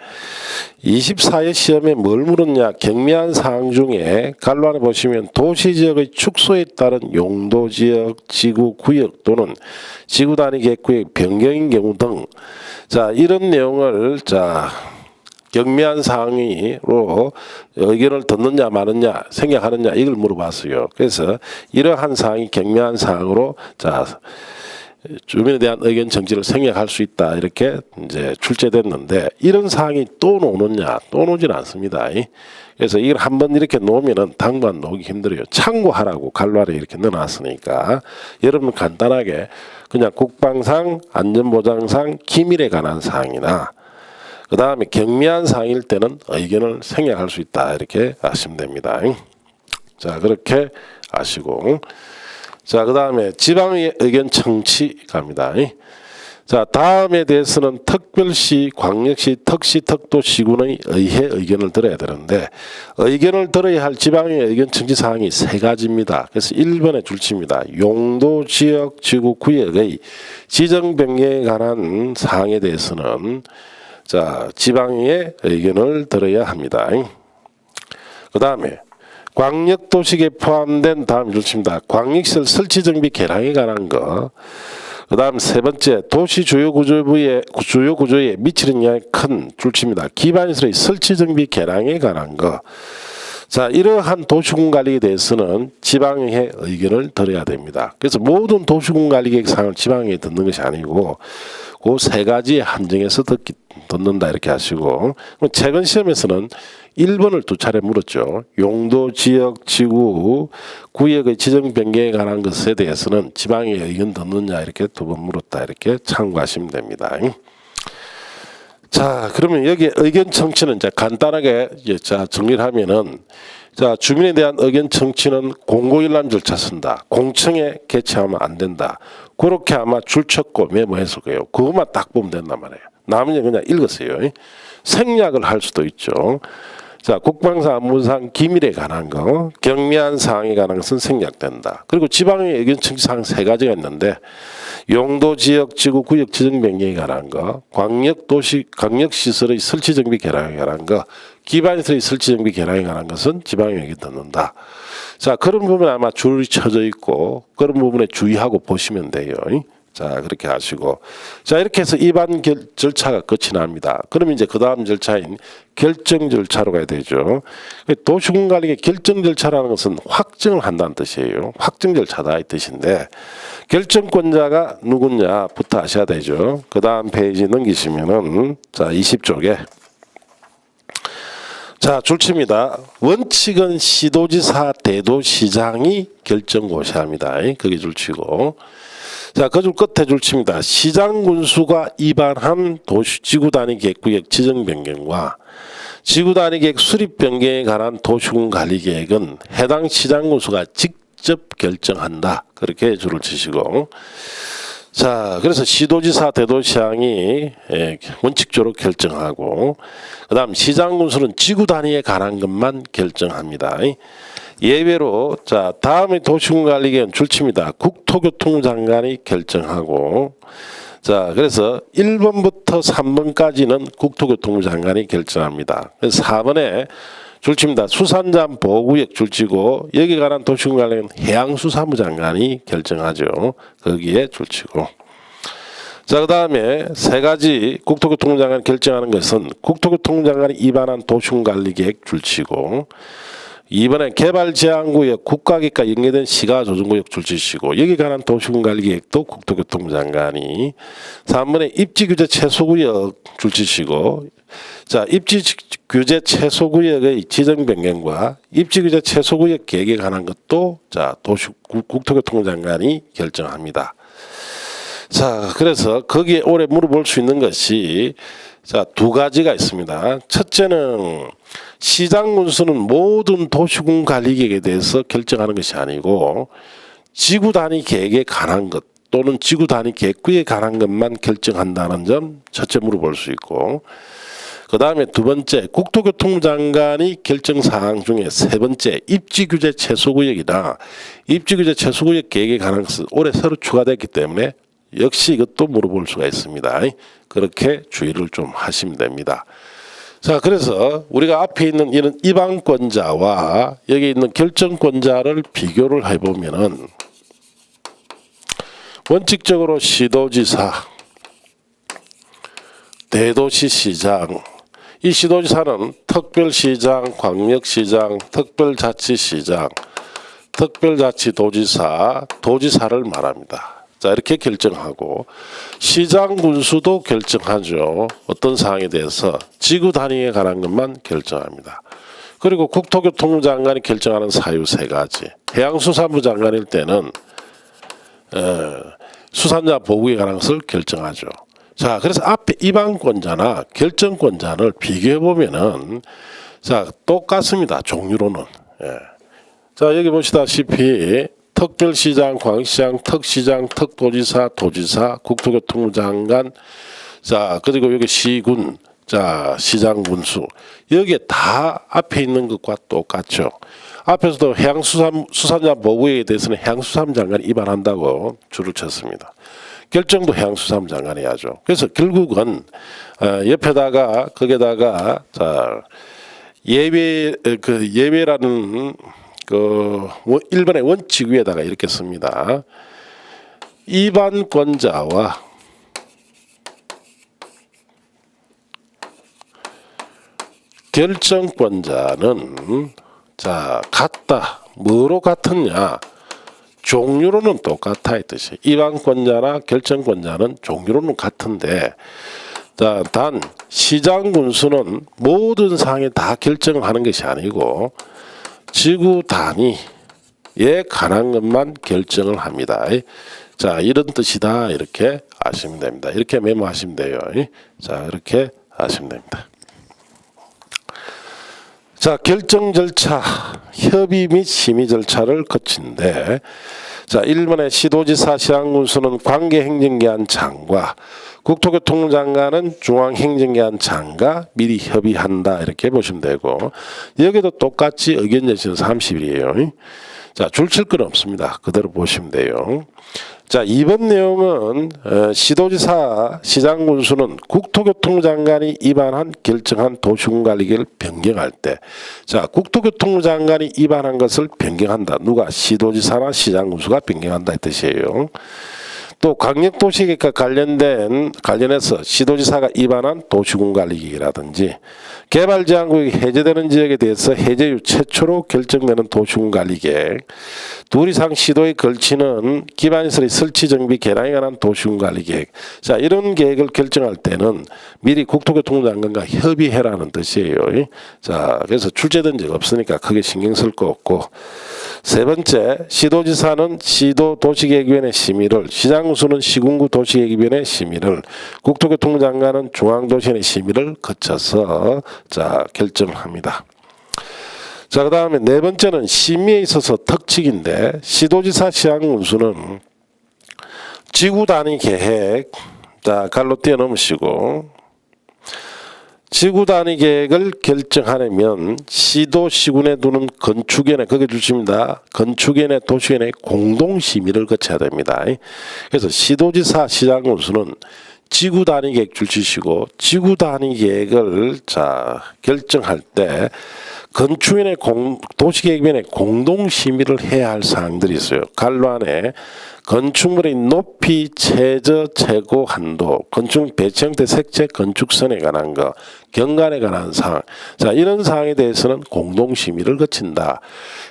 24회 시험에 뭘 물었냐? 경미한 사항 중에 갈로 안에 보시면 도시지역의 축소에 따른 용도지역, 지구구역 또는 지구단위 계획구역 변경인 경우 등 자, 이런 내용을 자, 경미한 사항으로 의견을 듣느냐 마느냐 생략하느냐 이걸 물어봤어요. 그래서 이러한 사항이 경미한 사항으로 자, 주민에 대한 의견 정지를 생략할 수 있다 이렇게 이제 출제됐는데 이런 사항이 또 노느냐? 또 노지는 않습니다. 그래서 이걸 한번 이렇게 놓으면은 당분 놓기 힘들어요. 참고하라고 갈로 아래 이렇게 넣어놨으니까 여러분 간단하게 그냥 국방상 안전보장상 기밀에 관한 사항이나 그 다음에 경미한 사항일 때는 의견을 생략할 수 있다 이렇게 아시면 됩니다. 자, 그렇게 아시고 자, 그 다음에 지방의 의견 청취 갑니다. 자, 다음에 대해서는 특별시, 광역시, 특시, 특도, 시군의 의회 의견을 들어야 되는데 의견을 들어야 할 지방의 의견 청취 사항이 세 가지입니다. 그래서 1번에 줄칩니다. 용도, 지역, 지구, 구역의 지정 변경에 관한 사항에 대해서는 자, 지방의 의견을 들어야 합니다. 그 다음에 광역도시계에 포함된 다음 줄칩니다. 광역시설 설치정비 개량에 관한 거. 그 다음 세 번째 도시 주요 구조에 미치는 영향이 큰 줄칩니다. 기반시설의 설치정비 개량에 관한 거. 자, 이러한 도시군 관리에 대해서는 지방의 의견을 들어야 됩니다. 그래서 모든 도시군 관리 계획 사항을 지방에 듣는 것이 아니고 그 세 가지에 한정해서 듣는다 이렇게 하시고, 최근 시험에서는 1번을 두 차례 물었죠. 용도, 지역, 지구, 구역의 지정 변경에 관한 것에 대해서는 지방의 의견 듣느냐 이렇게 두 번 물었다 이렇게 참고하시면 됩니다. 자, 그러면 여기 의견 청취는 이제 간단하게 자 정리를 하면은, 자, 주민에 대한 의견 청취는 공고일람 절차 쓴다. 공청회 개최하면 안 된다. 그렇게 아마 줄쳤고 메모했을 거예요. 그것만 딱 보면 된단 말이에요. 나머지는 그냥 읽으세요. 생략을 할 수도 있죠. 자, 국방상, 안보상, 기밀에 관한 거, 경미한 사항에 관한 것은 생략된다. 그리고 지방의 의견 청취 사항 세 가지가 있는데, 용도, 지역, 지구, 구역 지정 변경에 관한 거, 광역시설의 설치 정비 개량에 관한 거, 기반시설의 설치 정비 개량에 관한 것은 지방의 의견 듣는다. 자, 그런 부분에 아마 줄이 쳐져 있고 그런 부분에 주의하고 보시면 돼요. 자, 그렇게 하시고, 자, 이렇게 해서 입안 절차가 끝이 납니다. 그러면 이제 그 다음 절차인 결정 절차로 가야 되죠. 도시군관리의 결정 절차라는 것은 확정을 한다는 뜻이에요. 확정 절차다 이 뜻인데, 결정권자가 누구냐부터 아셔야 되죠. 그 다음 페이지 넘기시면은, 자, 20쪽에 자, 줄칩니다. 원칙은 시도지사, 대도시장이 결정고시합니다. 그게 줄치고, 자, 그 줄 끝에 줄칩니다. 시장 군수가 위반한 지구 단위 계획구역 지정 변경과 지구 단위 계획 수립 변경에 관한 도시군 관리 계획은 해당 시장 군수가 직접 결정한다. 그렇게 줄을 치시고, 자, 그래서 시도지사, 대도시장이 원칙적으로 결정하고, 그다음 시장 군수는 지구 단위에 관한 것만 결정합니다. 예외로, 자, 다음에 도시군관리계획은 줄칩니다. 국토교통부 장관이 결정하고, 자, 그래서 1번부터 3번까지는 국토교통부 장관이 결정합니다. 그래서 4번에 줄칩니다. 수산자원 보호구역 줄치고, 여기에 관한 도시군관리는 해양수산부 장관이 결정하죠. 거기에 줄치고. 자, 그 다음에 세 가지 국토교통부 장관이 결정하는 것은 국토교통부 장관이 위반한 도시군관리계획 줄치고, 2번에 개발제한구역 국가기획과 연계된 시가조정구역 줄치시고, 여기에 관한 도시군관리계획도 국토교통부 장관이, 3번에 입지규제 최소구역 줄치시고, 자, 입지규제 최소구역의 지정 변경과 입지규제 최소구역 계획에 관한 것도, 자, 국토교통부 장관이 결정합니다. 자, 그래서 거기에 올해 물어볼 수 있는 것이, 자, 두 가지가 있습니다. 첫째는 시장 군수는 모든 도시군 관리 계획에 대해서 결정하는 것이 아니고 지구 단위 계획에 관한 것 또는 지구 단위 계획구에 관한 것만 결정한다는 점 첫째 물어볼 수 있고, 그 다음에 두 번째 국토교통부 장관이 결정 사항 중에 세 번째 입지규제 최소구역이나 입지규제 최소구역 계획에 관한 것은 올해 새로 추가됐기 때문에 역시 이것도 물어볼 수가 있습니다. 그렇게 주의를 좀 하시면 됩니다. 자, 그래서 우리가 앞에 있는 이런 입안권자와 여기 있는 결정권자를 비교를 해보면은, 원칙적으로 시도지사, 대도시시장, 이 시도지사는 특별시장, 광역시장, 특별자치시장, 특별자치도지사, 도지사를 말합니다. 자, 이렇게 결정하고, 시장 군수도 결정하죠. 어떤 사항에 대해서 지구 단위에 관한 것만 결정합니다. 그리고 국토교통부 장관이 결정하는 사유 세 가지, 해양수산부 장관일 때는 수산자 보호에 관한 것을 결정하죠. 자, 그래서 앞에 입안권자나 결정권자를 비교해 보면은, 자, 똑같습니다. 종류로는. 자, 여기 보시다시피 특별시장, 광역시장, 특시장, 특도지사, 도지사, 국토교통부 장관, 자, 그리고 여기 시군, 자, 시장 군수, 여기에 다 앞에 있는 것과 똑같죠. 앞에서도 해양수산자 보호에 대해서는 해양수산부 장관이 위반한다고 줄을 쳤습니다. 결정도 해양수산부 장관이 하죠. 그래서 결국은 옆에다가 거기에다가, 자, 예외라는 그 1번의 원칙 위에다가 이렇게 씁니다. 위반권자와 결정권자는, 자, 같다. 뭐로 같았냐? 종류로는 똑같아 이 뜻이. 입안권자나 결정권자는 종류로는 같은데 단 시장 군수는 모든 사항에 다 결정을 하는 것이 아니고 지구 단위에 관한 것만 결정을 합니다. 자, 이런 뜻이다 이렇게 아시면 됩니다. 이렇게 메모하시면 돼요. 자, 이렇게 하시면 됩니다. 자, 결정 절차, 협의 및 심의 절차를 거친데, 자, 1번에 시도지사 시장군수는 관계행정기관 장과 국토교통장관은 중앙행정기관 장과 미리 협의한다 이렇게 보시면 되고, 여기도 똑같이 의견 제시는 30일이에요. 자, 줄칠 건 없습니다. 그대로 보시면 돼요. 자, 이번 내용은 시도지사 시장군수는 국토교통장관이 입안한 결정한 도시군관리계획을 변경할 때, 자, 국토교통장관이 입안한 것을 변경한다. 누가? 시도지사나 시장군수가 변경한다 이 뜻이에요. 또 광역도시계획과 관련해서 시도지사가 입안한 도시군관리계획이라든지 개발제한구역이 해제되는 지역에 대해서 해제 이후 최초로 결정되는 도시군관리계획, 둘 이상 시도에 걸치는 기반시설의 설치 정비 개량에 관한 도시군관리계획, 자, 이런 계획을 결정할 때는 미리 국토교통장관과 협의해라는 뜻이에요. 자, 그래서 출제된 적 없으니까 크게 신경 쓸 거 없고, 세 번째, 시도지사는 시도도시계획위원회 심의를, 시장군수는 시군구 도시계획위원회 심의를, 국토교통장관은 중앙도시위원회 심의를 거쳐서 자, 결정합니다. 자, 그 다음에 네 번째는 심의에 있어서 특칙인데, 시도지사 시장군수는 지구 단위 계획, 자, 갈로 뛰어넘으시고, 지구 단위 계획을 결정하려면 시도 시군에 두는 건축위원회, 거기 주십니다. 건축위원회, 도시위원회 공동 심의를 거쳐야 됩니다. 그래서 시도지사 시장군수는 지구 단위 계획 줄치시고, 지구 단위 계획을 자, 결정할 때 건축위원회, 도시계획위원회 공동 심의를 해야 할 사항들이 있어요. 갈로 안에 건축물의 높이, 최저, 최고 한도, 건축 배치 형태, 색채, 건축선에 관한 거, 경관에 관한 사항, 자, 이런 사항에 대해서는 공동 심의를 거친다.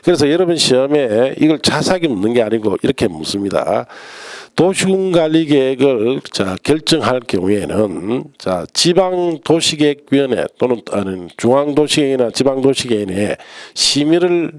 그래서 여러분 시험에 이걸 자세하게 묻는 게 아니고 이렇게 묻습니다. 도시군관리계획을 자, 결정할 경우에는 자, 지방도시계획위원회 또는 중앙도시계획이나 지방도시계획위원회 심의를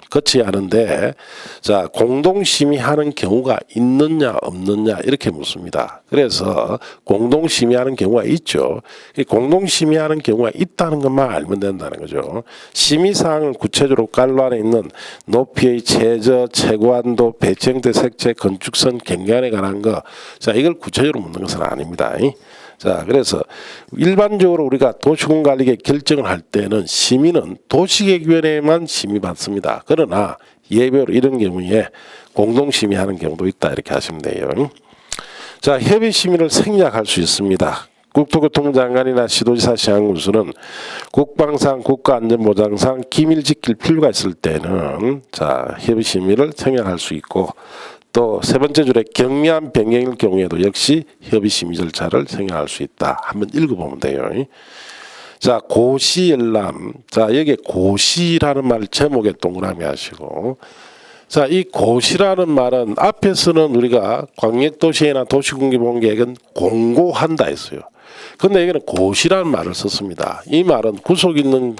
거쳐야 하는데, 자, 공동심의하는 경우가 있느냐 없느냐 이렇게 묻습니다. 그래서 공동심의하는 경우가 있죠. 공동심의하는 경우가 있다는 것만 알면 된다는 거죠. 심의사항을 구체적으로 갈로 안에 있는 높이의 최저, 최고한도, 배치 형태, 색채, 건축선, 경관에 관한 거, 자, 이걸 구체적으로 묻는 것은 아닙니다. 자, 그래서 일반적으로 우리가 도시군관리계획 결정을 할 때는 심의는 도시계획위원회만 심의받습니다. 그러나 예외로 이런 경우에 공동심의하는 경우도 있다 이렇게 하시면 돼요. 자, 협의심의를 생략할 수 있습니다. 국토교통장관이나 시도지사 시장군수는 국방상, 국가안전보장상 기밀 지킬 필요가 있을 때는 자, 협의심의를 생략할 수 있고, 또 세 번째 줄에 경미한 변경일 경우에도 역시 협의심의 절차를 생략할 수 있다. 한번 읽어보면 돼요. 자, 고시열람. 자, 여기에 고시라는 말 제목에 동그라미 하시고, 자, 이 고시라는 말은 앞에서는 우리가 광역도시계획이나 도시군기본계획은 공고한다 했어요. 근데 여기는 고시라는 말을 썼습니다. 이 말은 구속 있는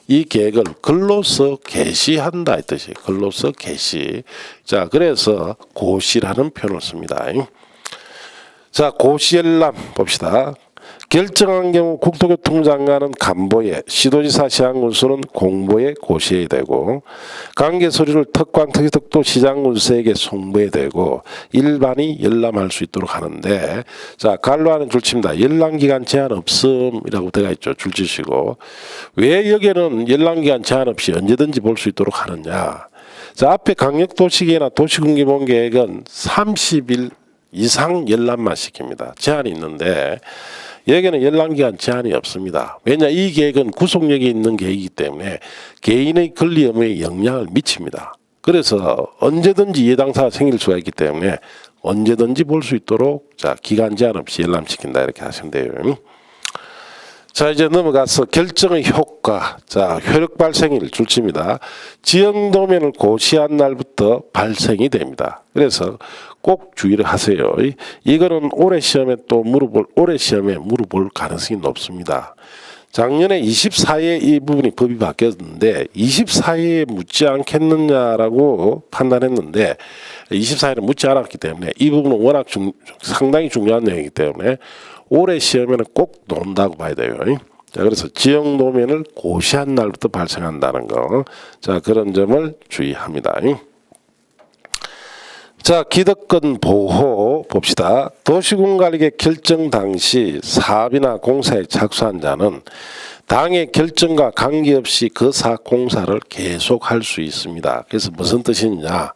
이 계획을 글로써 게시한다 이 뜻이에요. 글로써 게시. 자, 그래서 고시라는 표현을 씁니다. 자, 고시열람 봅시다. 결정한 경우 국토교통장관은 간보에, 시도지사 시장군수는 공보에 고시해야 되고, 관계 서류를 특광 특이특도 시장군수에게 송부해야 되고, 일반이 열람할 수 있도록 하는데, 자, 갈로 하는 줄칩니다. 열람기간 제한 없음이라고 되어 있죠. 줄치시고, 왜 여기에는 열람기간 제한 없이 언제든지 볼 수 있도록 하느냐. 자, 앞에 강력도시계획이나 도시군기본계획은 30일 이상 열람만 시킵니다. 제한이 있는데, 여기는 열람기간 제한이 없습니다. 왜냐, 이 계획은 구속력이 있는 계획이기 때문에 개인의 권리 의무에 영향을 미칩니다. 그래서 언제든지 예당사가 생길 수가 있기 때문에 언제든지 볼 수 있도록 자, 기간 제한 없이 열람시킨다 이렇게 하시면 돼요. 자, 이제 넘어가서 결정의 효과. 자, 효력 발생일 줄칩니다. 지형도면을 고시한 날부터 발생이 됩니다. 그래서 꼭 주의를 하세요. 이거는 올해 시험에 물어볼 가능성이 높습니다. 작년에 24회 이 부분이 법이 바뀌었는데 24회에 묻지 않겠느냐라고 판단했는데 24회는 묻지 않았기 때문에 이 부분은 워낙 상당히 중요한 내용이기 때문에 올해 시험에는 꼭 나온다고 봐야 돼요. 자, 그래서 지형 노면을 고시한 날부터 발생한다는 거. 자, 그런 점을 주의합니다. 자, 기득권 보호 봅시다. 도시군관리계 결정 당시 사업이나 공사에 착수한 자는 당의 결정과 관계없이 그 사업 공사를 계속할 수 있습니다. 그래서 무슨 뜻이냐?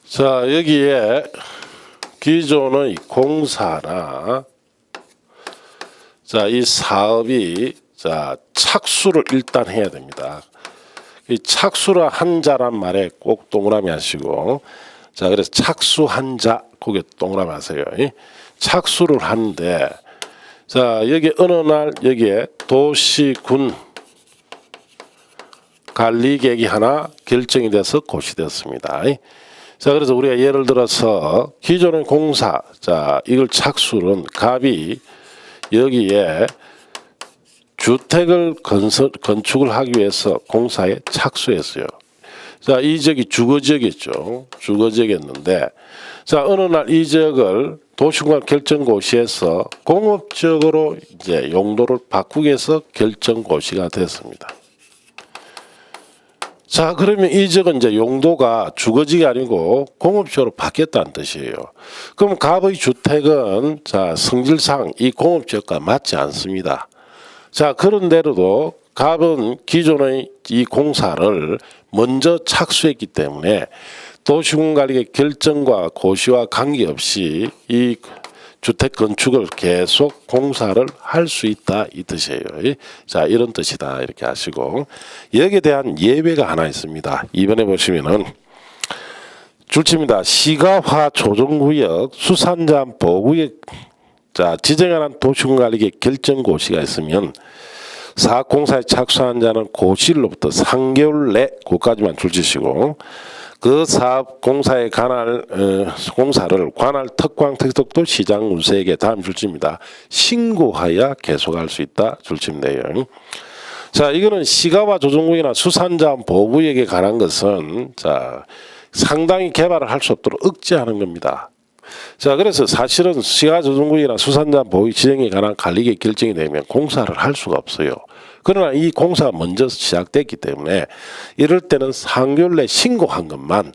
자, 여기에 기존의 공사나 자, 이 사업이 자, 착수를 일단 해야 됩니다. 이 착수를 한 자란 말에 꼭 동그라미 하시고, 자, 그래서 착수한 자, 거기에 동그라미 하세요. 착수를 하는데, 자, 여기 어느 날 여기에 도시군 관리계획이 하나 결정이 돼서 고시되었습니다. 자, 그래서 우리가 예를 들어서 기존의 공사, 자, 이걸 착수는 갑이 여기에 주택을 건축을 하기 위해서 공사에 착수했어요. 자, 이 지역이 주거지역이었죠. 주거지역이었는데, 자, 어느 날 이 지역을 도시군관 결정고시에서 공업지역으로 이제 용도를 바꾸기 위해서 결정고시가 됐습니다. 자, 그러면 이 지역은 이제 용도가 주거지가 아니고 공업지역으로 바뀌었다는 뜻이에요. 그럼 갑의 주택은 자, 성질상 이 공업지역과 맞지 않습니다. 자, 그런데도 갑은 기존의 이 공사를 먼저 착수했기 때문에 도시군관리계 결정과 고시와 관계없이 이 주택 건축을 계속 공사를 할 수 있다 이 뜻이에요. 자, 이런 뜻이다 이렇게 하시고, 여기에 대한 예외가 하나 있습니다. 이번에 보시면은 줄칩니다. 시가화 조정구역, 수산자원 보호구역, 자, 지정한 도시군관리계 결정고시가 있으면 사업 공사에 착수한 자는 고시일로부터 3개월 내, 그까지만 줄치시고, 그 사업 공사에 관할 공사를 관할 특광 특덕도 시장 운세에게 다음 줄치입니다. 신고하여 계속할 수 있다 줄치인데요. 자, 이거는 시가화 조정구역이나 수산자원 보호구역에 관한 것은 자, 상당히 개발을 할 수 없도록 억제하는 겁니다. 자, 그래서 사실은 시가화 조정구역이나 수산자원 보호구역 지정에 관한 관리계획 결정이 되면 공사를 할 수가 없어요. 그러나 이 공사가 먼저 시작됐기 때문에 이럴 때는 3개월 내 신고한 것만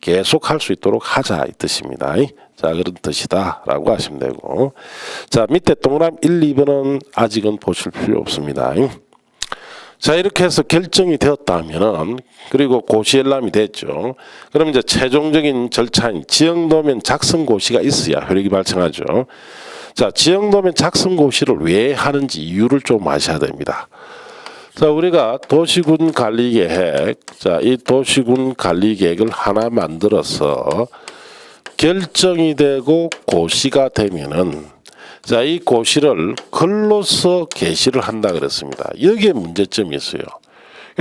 계속 할 수 있도록 하자 이 뜻입니다. 자, 그런 뜻이다 라고 하시면 되고, 자, 밑에 동그라미 1, 2번은 아직은 보실 필요 없습니다. 자, 이렇게 해서 결정이 되었다면은, 그리고 고시엘람이 됐죠. 그럼 이제 최종적인 절차인 지형도면 작성고시가 있어야 효력이 발생하죠. 자, 지형도면 작성고시를 왜 하는지 이유를 좀 아셔야 됩니다. 자, 우리가 도시군 관리계획, 자, 이 도시군 관리계획을 하나 만들어서 결정이 되고 고시가 되면은, 자, 이 고시를 글로서 게시를 한다 그랬습니다. 여기에 문제점이 있어요.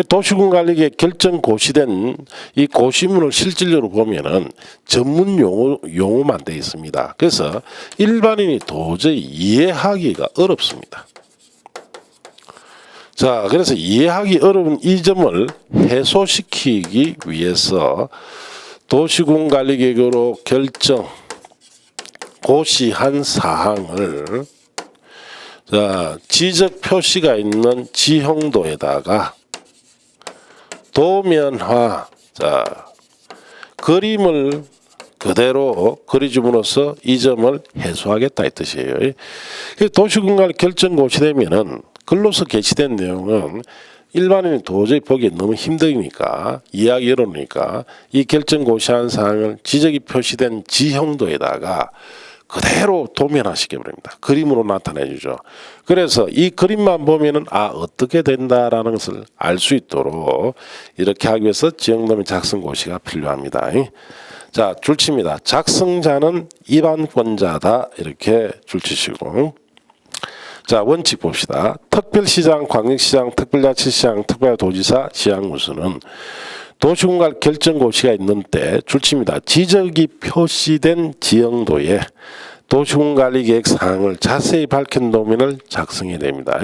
도시군 관리계획 결정 고시된 이 고시문을 실질적으로 보면은 전문 용어만 되어 있습니다. 그래서 일반인이 도저히 이해하기가 어렵습니다. 자, 그래서 이해하기 어려운 이 점을 해소시키기 위해서 도시군 관리계획으로 결정 고시한 사항을 자, 지적 표시가 있는 지형도에다가 도면화, 자, 그림을 그대로 그려줌으로써 이 점을 해소하겠다 이 뜻이에요. 도시군관리 결정 고시되면은 글로서 게시된 내용은 일반인이 도저히 보기 너무 힘드니까 이해하기 어려우니까 이 결정 고시한 사항을 지적이 표시된 지형도에다가 그대로 도면화시켜 버립니다. 그림으로 나타내 주죠. 그래서 이 그림만 보면은 어떻게 된다라는 것을 알 수 있도록 이렇게 하기 위해서 지형도면 작성 고시가 필요합니다. 자, 줄칩니다. 작성자는 입안권자다 이렇게 줄치시고, 자, 원칙 봅시다. 특별시장, 광역시장, 특별자치시장, 특별도지사, 시장군수는 도시공간 결정고시가 있는 때 줄칩니다. 지적이 표시된 지형도에 도시공관리계획 사항을 자세히 밝힌 도면을 작성해야 됩니다.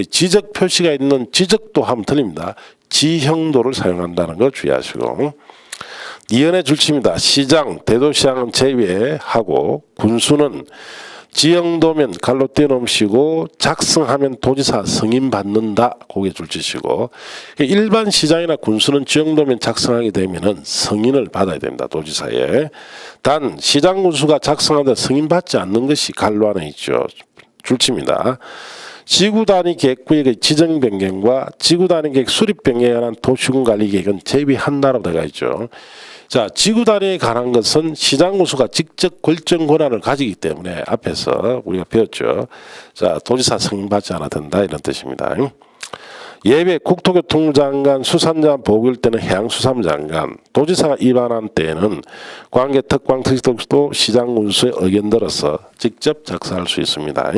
지적 표시가 있는 지적도 하면 틀립니다. 지형도를 사용한다는 거 주의하시고, 이연의 줄칩니다. 시장, 대도시장은 제외하고 군수는 지형도면 갈로 떼어놓으시고 작성하면 도지사 승인 받는다. 고개 줄치시고, 일반 시장이나 군수는 지형도면 작성하게 되면은 승인을 받아야 됩니다. 도지사에. 단 시장 군수가 작성하다 승인 받지 않는 것이 갈로 안에 있죠. 줄칩니다. 지구 단위 계획구역의 지정 변경과 지구 단위 계획 수립 변경에 관한 도시군 관리 계획은 제외한다라고 되어 있죠. 자, 지구 단위에 관한 것은 시장 군수가 직접 결정 권한을 가지기 때문에 앞에서 우리가 배웠죠. 자, 도지사 승인 받지 않아도 된다 이런 뜻입니다. 예외 국토교통부 장관, 수산자원 보고일 때는 해양수산부 장관, 도지사가 입안한 때에는 관계 특광 특식도 시장 군수의 의견 들어서 직접 작성할 수 있습니다.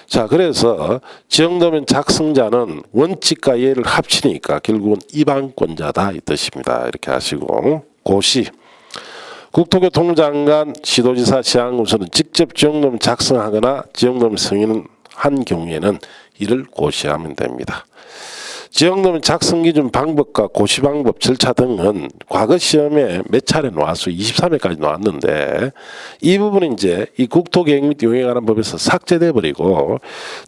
자, 그래서 지형도면 작성자는 원칙과 예를 합치니까 결국은 입안권자다 이 뜻입니다. 이렇게 하시고, 고시 국토교통부 장관, 시도지사, 시장군수는 직접 지형도면 작성하거나 지형도면 승인한 경우에는 이를 고시하면 됩니다. 지형도면 작성 기준 방법과 고시 방법 절차 등은 과거 시험에 몇 차례 나왔어요. 23회까지 나왔는데 이 부분은 이제 이 국토계획 및 용역에 관한 법에서 삭제돼 버리고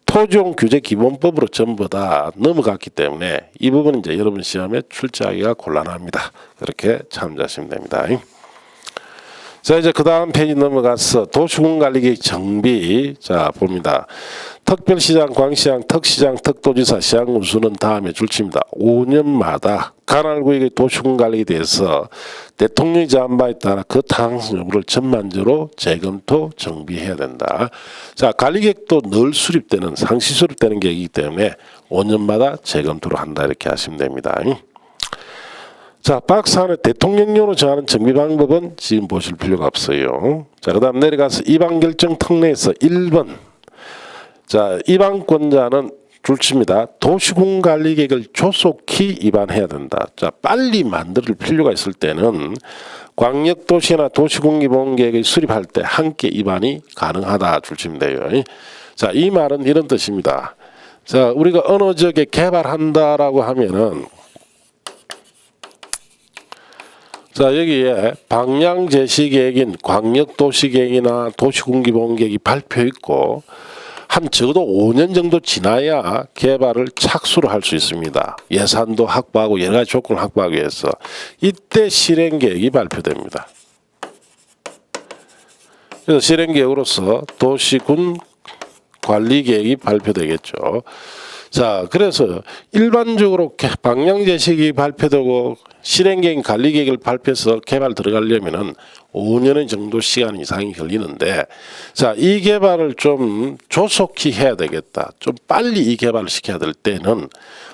토지용 규제 기본법으로 전부 다 넘어갔기 때문에 이 부분은 이제 여러분 시험에 출제하기가 곤란합니다. 그렇게 참조하시면 됩니다. 자, 이제 그 다음 페이지 넘어가서 도시군관리계획 정비. 자, 봅니다. 특별시장, 광시장, 특시장, 특도지사, 시장군수는 다음에 줄칩니다. 5년마다 관할구역의 도시군관리에 대해서 대통령이 제한 바에 따라 그 타당성 여부를 전반적으로 재검토 정비해야 된다. 자, 관리계획도 늘 수립되는 상시 수립되는 계획이기 때문에 5년마다 재검토를 한다 이렇게 하시면 됩니다. 자, 박스 안에 대통령령으로 정하는 정비 방법은 지금 보실 필요가 없어요. 자, 그 다음 내려가서 입안결정 특례에서 1번. 자, 입안권자는 줄칩니다. 도시군관리계획을 조속히 입안해야 된다. 자, 빨리 만들 필요가 있을 때는 광역도시나 도시군기본계획을 수립할 때 함께 입안이 가능하다 줄치면 돼요. 자, 이 말은 이런 뜻입니다. 자, 우리가 어느 지역에 개발한다라고 하면은, 자, 여기에 방향 제시 계획인 광역도시계획이나 도시군기본계획이 발표 있고 한 적어도 5년 정도 지나야 개발을 착수를 할 수 있습니다. 예산도 확보하고 여러 가지 조건을 확보하기 위해서 이때 실행계획이 발표됩니다. 그래서 실행계획으로서 도시군 관리계획이 발표되겠죠. 자, 그래서 일반적으로 방향제시계획이 발표되고 실행계획 관리계획을 발표해서 개발 들어가려면은 5년 정도 시간 이상이 걸리는데, 자, 이 개발을 좀 조속히 해야 되겠다. 좀 빨리 이 개발을 시켜야 될 때는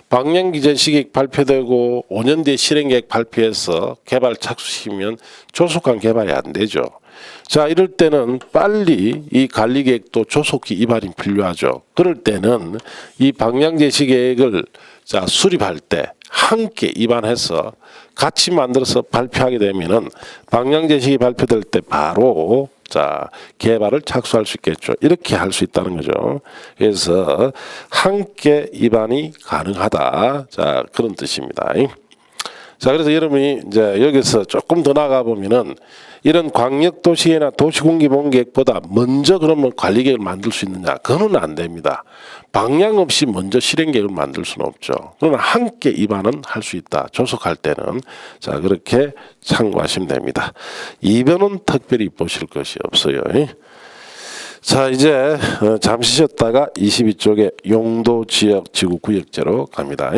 방향제시계획 발표되고 5년 뒤에 실행계획 발표해서 개발 착수시키면 조속한 개발이 안 되죠. 자, 이럴 때는 빨리 이 관리계획도 조속히 입안이 필요하죠. 그럴 때는 이 방향제시계획을 자, 수립할 때 함께 입안해서 같이 만들어서 발표하게 되면은 방향제시계획이 발표될 때 바로 자, 개발을 착수할 수 있겠죠. 이렇게 할 수 있다는 거죠. 그래서 함께 입안이 가능하다. 자, 그런 뜻입니다. 자, 그래서 여러분이 이제 여기서 조금 더 나가 보면은 이런 광역도시계획이나 도시군기본계획보다 먼저 그러면 관리계획을 만들 수 있느냐? 그건 안 됩니다. 방향 없이 먼저 실행계획을 만들 수는 없죠. 그러나 함께 입안은 할 수 있다. 조속할 때는. 자, 그렇게 참고하시면 됩니다. 2번은 특별히 보실 것이 없어요. 자, 이제 잠시 쉬었다가 22쪽에 용도지역 지구구역제로 갑니다.